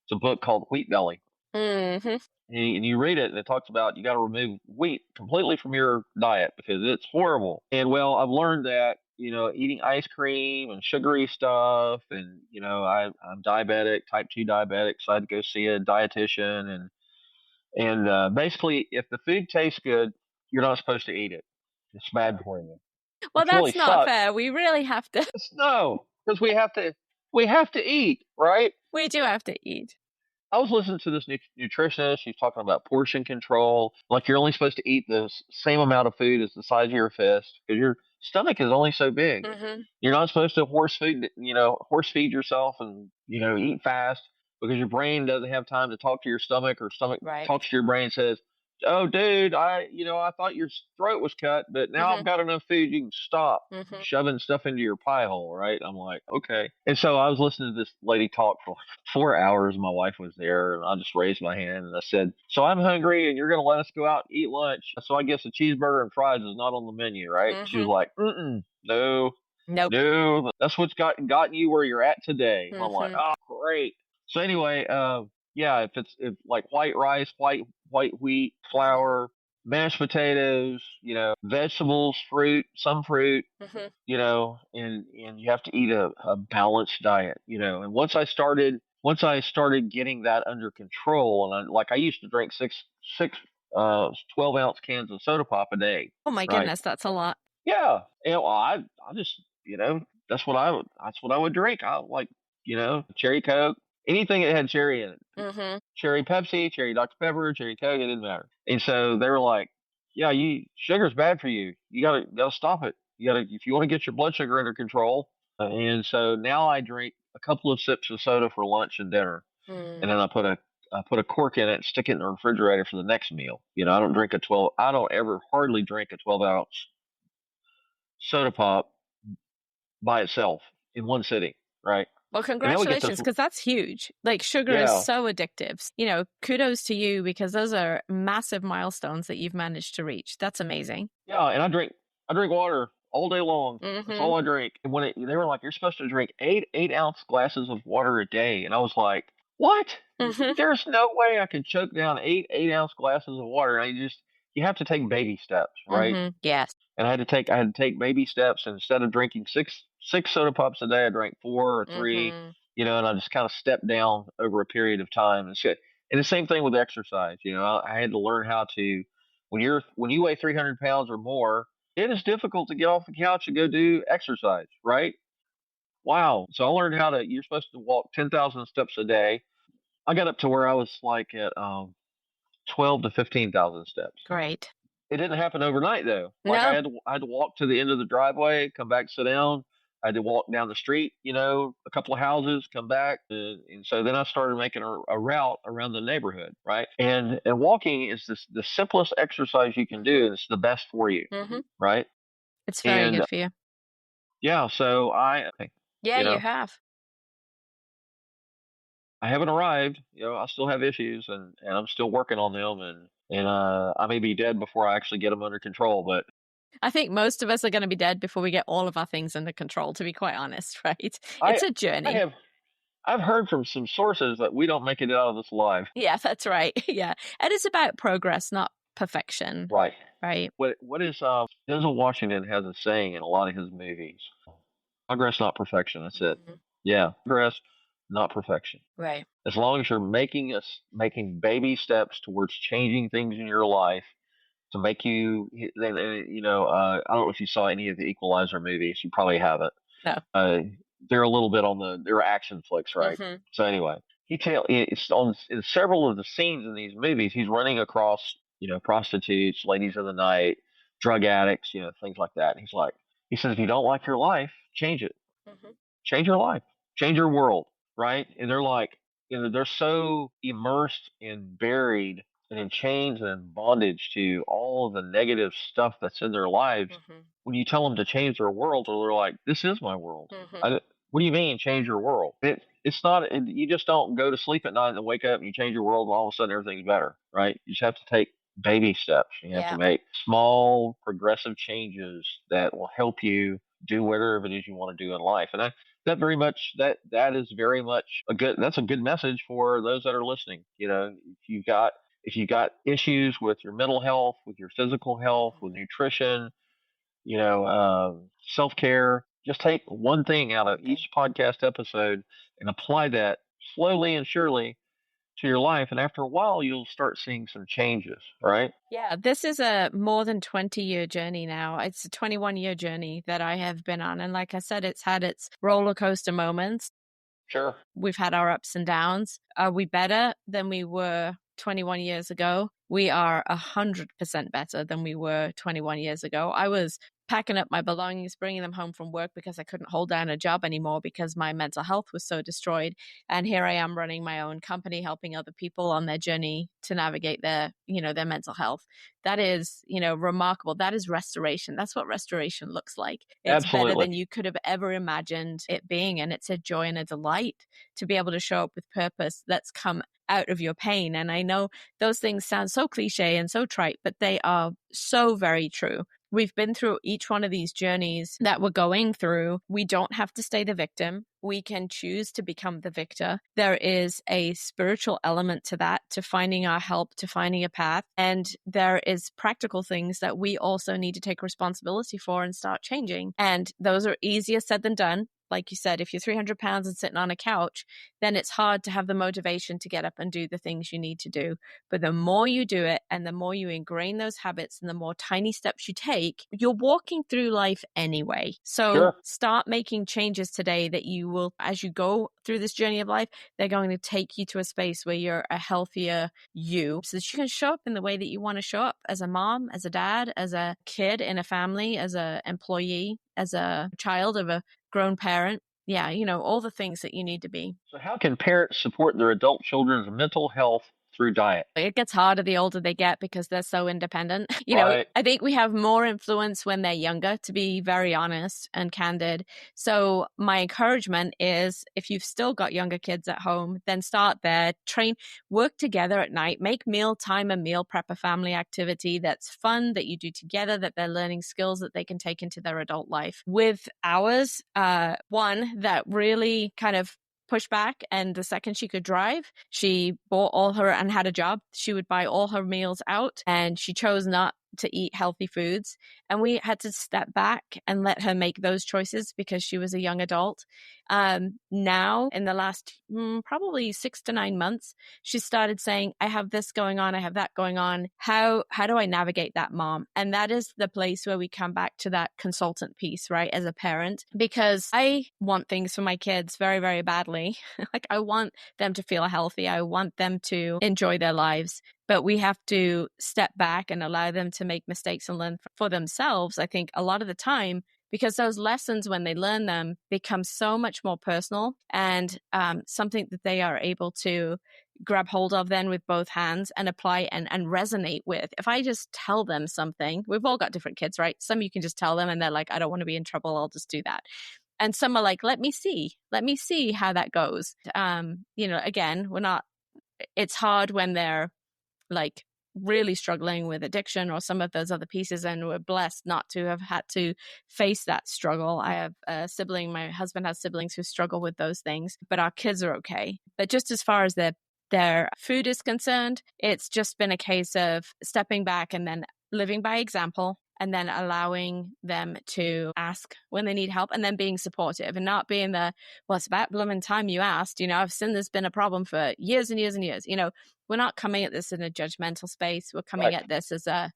[SPEAKER 1] It's a book called Wheat Belly.
[SPEAKER 4] Mm-hmm.
[SPEAKER 1] And you read it, and it talks about you got to remove wheat completely from your diet because it's horrible. And well, I've learned that eating ice cream and sugary stuff, and I'm diabetic, type 2 diabetic, so I had to go see a dietitian, and basically, if the food tastes good, you're not supposed to eat it. It's bad for you.
[SPEAKER 4] Well,
[SPEAKER 1] Which
[SPEAKER 4] that's
[SPEAKER 1] really
[SPEAKER 4] not
[SPEAKER 1] sucks.
[SPEAKER 4] fair. We really have to.
[SPEAKER 1] No, because we have to eat, right?
[SPEAKER 4] We do have to eat.
[SPEAKER 1] I was listening to this nutritionist. She's talking about portion control. Like you're only supposed to eat the same amount of food as the size of your fist because your stomach is only so big.
[SPEAKER 4] Mm-hmm.
[SPEAKER 1] You're not supposed to horse feed yourself and eat fast because your brain doesn't have time to talk to your stomach, or stomach talks to your brain and says, "Oh, dude, I thought your throat was cut, but now I've got enough food. You can stop shoving stuff into your pie hole." Right? I'm like, okay. And so I was listening to this lady talk for like 4 hours. My wife was there, and I just raised my hand and I said, "So I'm hungry, and you're going to let us go out and eat lunch? So I guess a cheeseburger and fries is not on the menu, right?" She was like, "No,
[SPEAKER 4] nope,
[SPEAKER 1] no, that's what's gotten you where you're at today." I'm like, "Oh, great." So anyway, yeah, if like white rice, white wheat, flour, mashed potatoes, vegetables, some fruit, and you have to eat a balanced diet, And once I started getting that under control, and I used to drink six 12-ounce cans of soda pop a day.
[SPEAKER 4] Oh my goodness, that's a lot.
[SPEAKER 1] Yeah, and I just that's what I would drink. I like cherry Coke. Anything that had cherry in it. Cherry Pepsi, cherry Dr. Pepper, cherry Coke, it didn't matter. And so they were like, "Yeah, sugar's bad for you. You gotta stop it. If you want to get your blood sugar under control." And so now I drink a couple of sips of soda for lunch and dinner, and then I put a cork in it and stick it in the refrigerator for the next meal. I don't ever hardly drink a 12-ounce soda pop by itself in one sitting, right?
[SPEAKER 4] Well, congratulations, because that's huge. Like, sugar is so addictive. Kudos to you, because those are massive milestones that you've managed to reach. That's amazing.
[SPEAKER 1] Yeah, and I drink water all day long. That's all I drink. And when they were like, "You're supposed to drink 8-ounce glasses of water a day," and I was like, "What? There's no way I can choke down 8-ounce glasses of water." And you have to take baby steps, right?
[SPEAKER 4] Yes.
[SPEAKER 1] And I had to take baby steps. And instead of drinking six soda pops a day, I drank 4 or 3. And I just kind of stepped down over a period of time. And the same thing with exercise. I had to learn how to, when you weigh 300 pounds or more, it is difficult to get off the couch and go do exercise, right? Wow. So I learned you're supposed to walk 10,000 steps a day. I got up to where I was like at 12 to 15,000 steps.
[SPEAKER 4] Great.
[SPEAKER 1] It didn't happen overnight though. Like I had to walk to the end of the driveway, come back, sit down, I had to walk down the street, a couple of houses, come back, and so then I started making a route around the neighborhood, right? And walking is the simplest exercise you can do, and it's the best for you, right?
[SPEAKER 4] It's very
[SPEAKER 1] And
[SPEAKER 4] good for you.
[SPEAKER 1] yeah, so
[SPEAKER 4] Yeah, you have.
[SPEAKER 1] I haven't arrived. I still have issues, and I'm still working on them, and I may be dead before I actually get them under control. But
[SPEAKER 4] I think most of us are going to be dead before we get all of our things under control, to be quite honest, right?
[SPEAKER 1] I
[SPEAKER 4] It's a journey.
[SPEAKER 1] I've heard from some sources that we don't make it out of this alive.
[SPEAKER 4] Yeah, that's right. Yeah, and it's about progress, not perfection.
[SPEAKER 1] Right.
[SPEAKER 4] Right.
[SPEAKER 1] What is Denzel Washington has a saying in a lot of his movies: progress, not perfection. That's it. Yeah, progress, not perfection.
[SPEAKER 4] Right.
[SPEAKER 1] As long as you're making baby steps towards changing things in your life to make you, I don't know if you saw any of the Equalizer movies. You probably haven't.
[SPEAKER 4] No.
[SPEAKER 1] They're a little bit they're action flicks, right? So anyway, it's on in several of the scenes in these movies. He's running across, prostitutes, ladies of the night, drug addicts, things like that. And he says, if you don't like your life, change it. Change your life, change your world, right? And they're like, they're so immersed and buried and in chains and in bondage to all of the negative stuff that's in their lives. When you tell them to change their world, they're like, this is my world. What do you mean change your world? It's not, you just don't go to sleep at night and wake up and you change your world and all of a sudden everything's better, right? You just have to take baby steps. You have to make small progressive changes that will help you do whatever it is you want to do in life. And that very much, that is very much that's a good message for those that are listening. If you got issues with your mental health, with your physical health, with nutrition, self-care, just take one thing out of each podcast episode and apply that slowly and surely to your life. And after a while, you'll start seeing some changes, right?
[SPEAKER 4] Yeah, this is a more than 20-year journey now. It's a 21-year journey that I have been on. And like I said, it's had its roller coaster moments.
[SPEAKER 1] Sure.
[SPEAKER 4] We've had our ups and downs. Are we better than we were 21 years ago? We are 100% better than we were 21 years ago. I was packing up my belongings, bringing them home from work because I couldn't hold down a job anymore because my mental health was so destroyed. And here I am running my own company, helping other people on their journey to navigate their mental health. That is, remarkable. That is restoration. That's what restoration looks like. It's
[SPEAKER 1] Absolutely
[SPEAKER 4] better than you could have ever imagined it being. And it's a joy and a delight to be able to show up with purpose that's come out of your pain. And I know those things sound so cliche and so trite, but they are so very true. We've been through each one of these journeys that we're going through. We don't have to stay the victim. We can choose to become the victor. There is a spiritual element to that, to finding our help, to finding a path. And there is practical things that we also need to take responsibility for and start changing. And those are easier said than done. Like you said, if you're 300 pounds and sitting on a couch, then it's hard to have the motivation to get up and do the things you need to do. But the more you do it and the more you ingrain those habits and the more tiny steps you take, you're walking through life anyway. So start making changes today that you will, as you go through this journey of life, they're going to take you to a space where you're a healthier you so that you can show up in the way that you want to show up as a mom, as a dad, as a kid in a family, as an employee, as a child of a grown parent. Yeah, all the things that you need to be.
[SPEAKER 1] So how can parents support their adult children's mental health through diet?
[SPEAKER 4] It gets harder the older they get because they're so independent.
[SPEAKER 1] Right.
[SPEAKER 4] I think we have more influence when they're younger, to be very honest and candid. So my encouragement is if you've still got younger kids at home, then start there, work together at night, make mealtime a meal prep a family activity that's fun, that you do together, that they're learning skills that they can take into their adult life. With ours, one that really kind of push back, and the second she could drive, she bought all her and had a job. She would buy all her meals out, and she chose not to eat healthy foods. And we had to step back and let her make those choices because she was a young adult. Now, in the last probably 6 to 9 months, she started saying, I have this going on, I have that going on. How do I navigate that, Mom? And that is the place where we come back to that consultant piece, right, as a parent, because I want things for my kids very, very badly. Like, I want them to feel healthy. I want them to enjoy their lives. But we have to step back and allow them to make mistakes and learn for themselves. I think a lot of the time because those lessons, when they learn them, become so much more personal and something that they are able to grab hold of then with both hands and apply and resonate with. If I just tell them something, we've all got different kids, right? Some you can just tell them and they're like, I don't want to be in trouble, I'll just do that. And some are like, let me see how that goes. Again, it's hard when they're like really struggling with addiction or some of those other pieces, and we're blessed not to have had to face that struggle. I have a sibling, my husband has siblings who struggle with those things, but our kids are okay. But just as far as their food is concerned, it's just been a case of stepping back and then living by example, and then allowing them to ask when they need help, and then being supportive and not being it's about blooming time you asked. I've seen this been a problem for years and years and years. We're not coming at this in a judgmental space. We're coming at this as how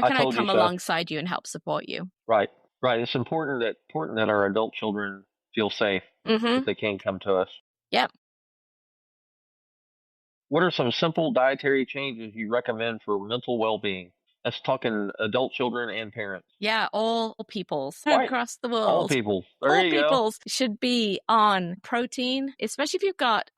[SPEAKER 4] can I come alongside you and help support you?
[SPEAKER 1] Right. It's important that our adult children feel safe if they can come to us.
[SPEAKER 4] Yep.
[SPEAKER 1] What are some simple dietary changes you recommend for mental well-being? That's talking adult children and parents.
[SPEAKER 4] Yeah, all peoples across the world.
[SPEAKER 1] All peoples. There you go.
[SPEAKER 4] All peoples should be on protein, especially if you've got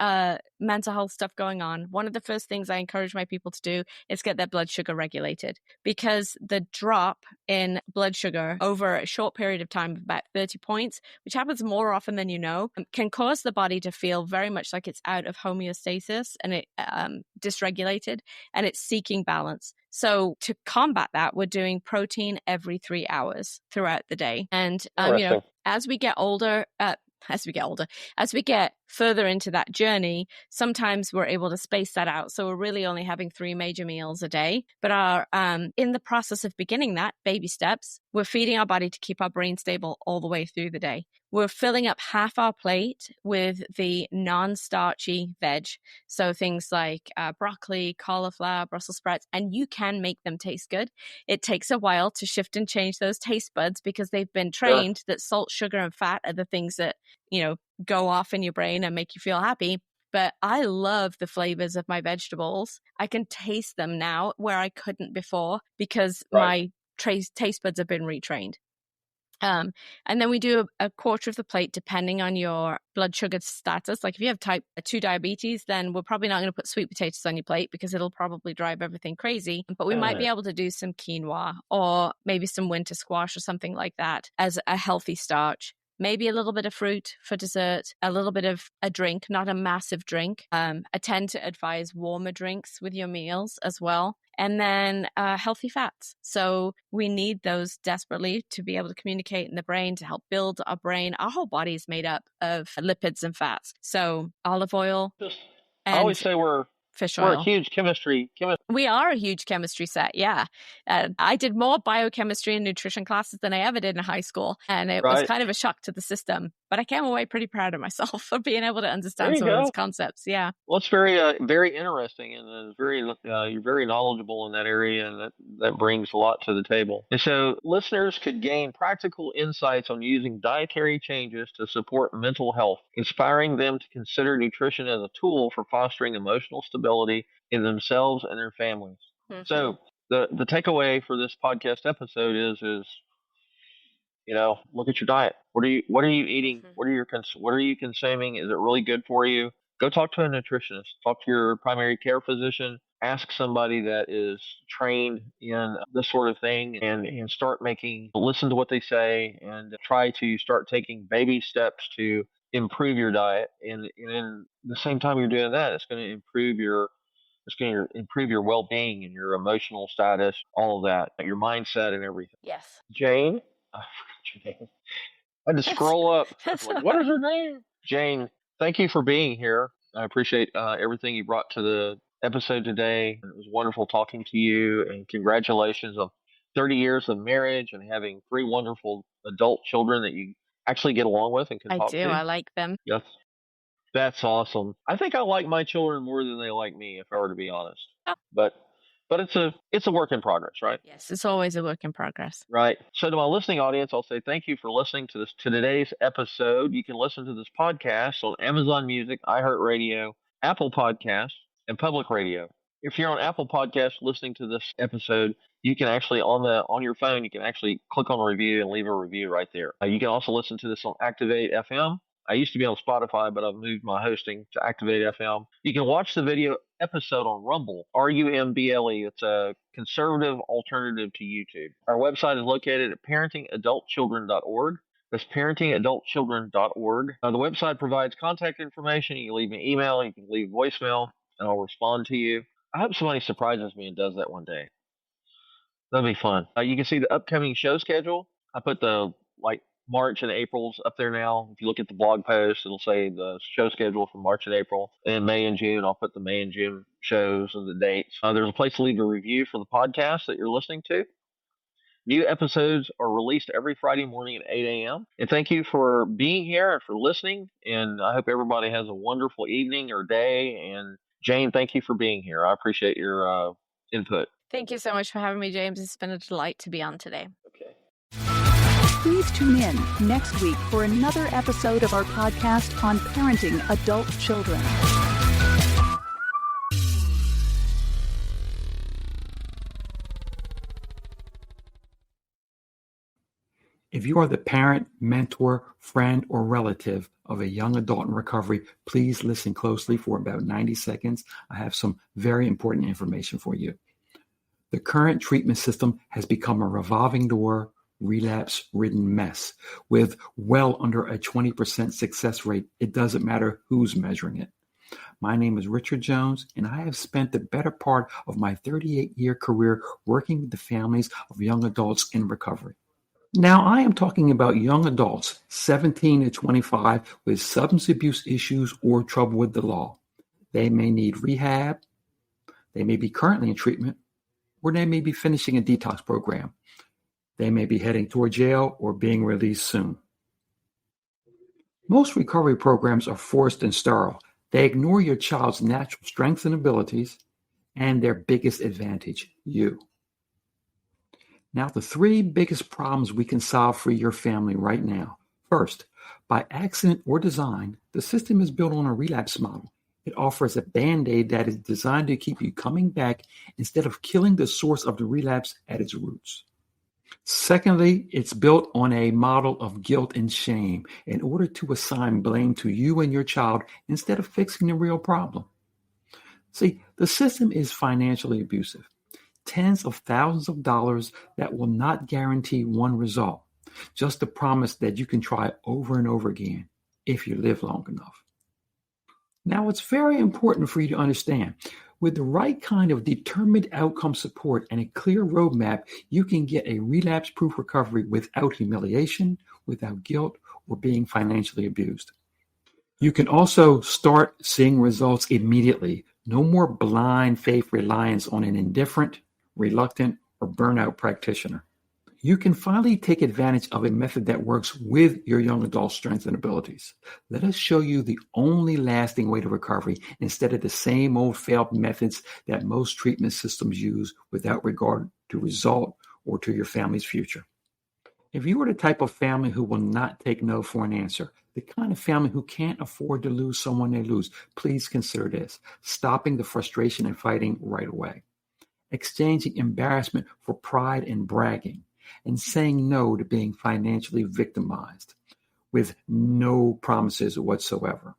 [SPEAKER 4] mental health stuff going on. One of the first things I encourage my people to do is get their blood sugar regulated, because the drop in blood sugar over a short period of time of about 30 points, which happens more often than you know, can cause the body to feel very much like it's out of homeostasis and it dysregulated, and it's seeking balance. So to combat that, we're doing protein every 3 hours throughout the day. And, as we get older, as we get further into that journey, sometimes we're able to space that out. So we're really only having 3 major meals a day, but are in the process of beginning that, baby steps, we're feeding our body to keep our brain stable all the way through the day. We're filling up half our plate with the non-starchy veg. So things like broccoli, cauliflower, Brussels sprouts, and you can make them taste good. It takes a while to shift and change those taste buds because they've been trained that salt, sugar, and fat are the things that, go off in your brain and make you feel happy. But I love the flavors of my vegetables. I can taste them now where I couldn't before because my taste buds have been retrained. And then we do a quarter of the plate depending on your blood sugar status. Like if you have type 2 diabetes, then we're probably not going to put sweet potatoes on your plate because it'll probably drive everything crazy. But we might be able to do some quinoa or maybe some winter squash or something like that as a healthy starch. Maybe a little bit of fruit for dessert, a little bit of a drink, not a massive drink. I tend to advise warmer drinks with your meals as well. And then healthy fats. So we need those desperately to be able to communicate in the brain, to help build our brain. Our whole body is made up of lipids and fats. So olive oil.
[SPEAKER 1] I always say we're
[SPEAKER 4] fish oil.
[SPEAKER 1] We're a huge chemistry.
[SPEAKER 4] We are a huge chemistry set, yeah. I did more biochemistry and nutrition classes than I ever did in high school, and it was kind of a shock to the system. But I came away pretty proud of myself for being able to understand some of those concepts. Yeah.
[SPEAKER 1] Well, it's very, very interesting, and you're very knowledgeable in that area, and that brings a lot to the table. And so, listeners could gain practical insights on using dietary changes to support mental health, inspiring them to consider nutrition as a tool for fostering emotional stability in themselves and their families. Mm-hmm. So, the takeaway for this podcast episode is look at your diet. What are you eating? Mm-hmm. What are you consuming? Is it really good for you? Go talk to a nutritionist. Talk to your primary care physician. Ask somebody that is trained in this sort of thing, and listen to what they say, and try to start taking baby steps to improve your diet. And in the same time you're doing that, it's going to improve your well-being and your emotional status, all of that, your mindset and everything.
[SPEAKER 4] Yes.
[SPEAKER 1] Jane, I forgot your name. I had to scroll up. What is her name? Jane, thank you for being here. I appreciate everything you brought to the episode today. It was wonderful talking to you, and congratulations on 30 years of marriage and having 3 wonderful adult children that you actually get along with and can talk to.
[SPEAKER 4] I do. I like them.
[SPEAKER 1] Yes. That's awesome. I think I like my children more than they like me, if I were to be honest. Oh. But it's a work in progress, right?
[SPEAKER 4] Yes, it's always a work in progress.
[SPEAKER 1] Right. So to my listening audience, I'll say thank you for listening to today's episode. You can listen to this podcast on Amazon Music, iHeartRadio, Apple Podcasts, and Public Radio. If you're on Apple Podcasts listening to this episode, you can actually on your phone, you can actually click on a review and leave a review right there. You can also listen to this on Activate FM. I used to be on Spotify, but I've moved my hosting to Activate FM. You can watch the video episode on Rumble, RUMBLE. It's a conservative alternative to YouTube. Our website is located at parentingadultchildren.org. That's parentingadultchildren.org. The website provides contact information. You can leave me an email, you can leave voicemail, and I'll respond to you. I hope somebody surprises me and does that one day. That'd be fun. You can see the upcoming show schedule. I put the March and April's up there now. If you look at the blog post, it'll say the show schedule for March and April. And May and June, I'll put the May and June shows and the dates. There's a place to leave a review for the podcast that you're listening to. New episodes are released every Friday morning at 8 a.m. And thank you for being here and for listening. And I hope everybody has a wonderful evening or day. And Jane, thank you for being here. I appreciate your input.
[SPEAKER 4] Thank you so much for having me, James. It's been a delight to be on today.
[SPEAKER 1] Okay.
[SPEAKER 2] Please tune in next week for another episode of our podcast on parenting adult children.
[SPEAKER 6] If you are the parent, mentor, friend, or relative of a young adult in recovery, please listen closely for about 90 seconds. I have some very important information for you. The current treatment system has become a revolving door, relapse-ridden mess with well under a 20% success rate. It doesn't matter who's measuring it. My name is Richard Jones, and I have spent the better part of my 38-year career working with the families of young adults in recovery. Now, I am talking about young adults, 17 to 25, with substance abuse issues or trouble with the law. They may need rehab, they may be currently in treatment, or they may be finishing a detox program. They may be heading toward jail or being released soon. Most recovery programs are forced and sterile. They ignore your child's natural strengths and abilities and their biggest advantage, you. Now, the three biggest problems we can solve for your family right now. First, by accident or design, the system is built on a relapse model. It offers a Band-Aid that is designed to keep you coming back instead of killing the source of the relapse at its roots. Secondly, it's built on a model of guilt and shame in order to assign blame to you and your child instead of fixing the real problem. See, the system is financially abusive. Tens of thousands of dollars that will not guarantee one result, just the promise that you can try over and over again if you live long enough. Now, it's very important for you to understand, with the right kind of determined outcome support and a clear roadmap, you can get a relapse-proof recovery without humiliation, without guilt, or being financially abused. You can also start seeing results immediately. No more blind faith reliance on an indifferent, reluctant, or burnout practitioner. You can finally take advantage of a method that works with your young adult strengths and abilities. Let us show you the only lasting way to recovery instead of the same old failed methods that most treatment systems use without regard to result or to your family's future. If you are the type of family who will not take no for an answer, the kind of family who can't afford to lose someone they lose, please consider this: stopping the frustration and fighting right away. Exchanging embarrassment for pride and bragging, and saying no to being financially victimized with no promises whatsoever.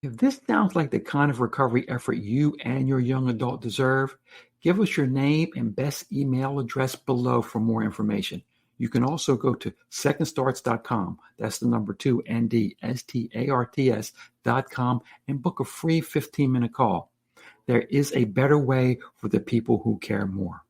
[SPEAKER 6] If this sounds like the kind of recovery effort you and your young adult deserve, give us your name and best email address below for more information. You can also go to secondstarts.com, that's the number 2, NDSTARTS.com, and book a free 15-minute call. There is a better way for the people who care more.